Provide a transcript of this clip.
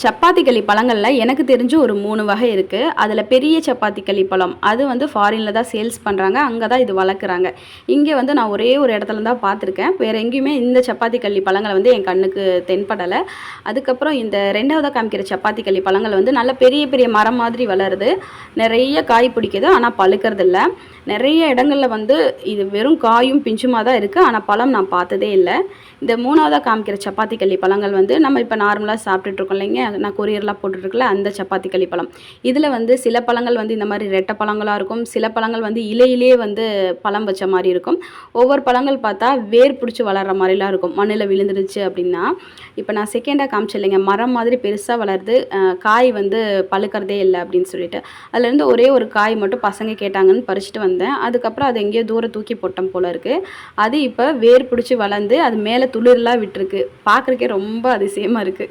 சப்பாத்தி களி பழங்களில் எனக்கு தெரிஞ்சு ஒரு 3 வகை இருக்குது. அதில் பெரிய சப்பாத்தி களி பழம் அது வந்து ஃபாரினில் தான் சேல்ஸ் பண்ணுறாங்க. அங்கே தான் இது வளர்க்குறாங்க. இங்கே வந்து நான் ஒரே ஒரு இடத்துல தான் பார்த்துருக்கேன். வேறு எங்கேயுமே இந்த சப்பாத்தி களி பழங்களை வந்து என் கண்ணுக்கு தென்படலை. அதுக்கப்புறம் இந்த 2வதாக காமிக்கிற சப்பாத்தி களி பழங்கள் வந்து நல்ல பெரிய பெரிய மரம் மாதிரி வளருது. நிறைய காய் பிடிக்குது, ஆனால் பழுக்கிறது இல்லை. நிறைய இடங்களில் வந்து இது வெறும் காயும் பிஞ்சுமாக தான் இருக்குது, ஆனால் பழம் நான் பார்த்ததே இல்லை. இந்த 3வதாக காமிக்கிற சப்பாத்தி களி பழங்கள் வந்து நம்ம இப்போ நார்மலாக சாப்பிட்டுட்ருக்கோம் இல்லைங்க, நான் கொரியர்லாம் போட்டுட்ருக்கல அந்த சப்பாத்தி களி பழம். இதில் வந்து சில பழங்கள் வந்து இந்த மாதிரி ரெட்டை பழங்களாக இருக்கும், சில பழங்கள் வந்து இலையிலே வந்து பழம் வச்ச மாதிரி இருக்கும். ஒவ்வொரு பழங்கள் பார்த்தா வேர் பிடிச்சி வளர்கிற மாதிரிலாம் இருக்கும், மண்ணில் விழுந்துருச்சு அப்படின்னா. இப்போ நான் செகண்டாக காமிச்சேன் இல்லைங்க, மரம் மாதிரி பெருசாக வளருது, காய் வந்து பழுக்கிறதே இல்லை அப்படின்னு சொல்லிட்டு. அதுலேருந்து ஒரே ஒரு காய் மட்டும் பசங்க கேட்டாங்கன்னு பறிச்சுட்டு வந்தேன். அதுக்கப்புறம் அது எங்கேயோ தூரம் தூக்கி போட்டோம் போல இருக்குது. அது இப்போ வேர் பிடிச்சி வளர்ந்து அது மேலே துளிர்லாம் விட்டுருக்கு. பார்க்குறக்கே ரொம்ப அதிசயமாக இருக்குது.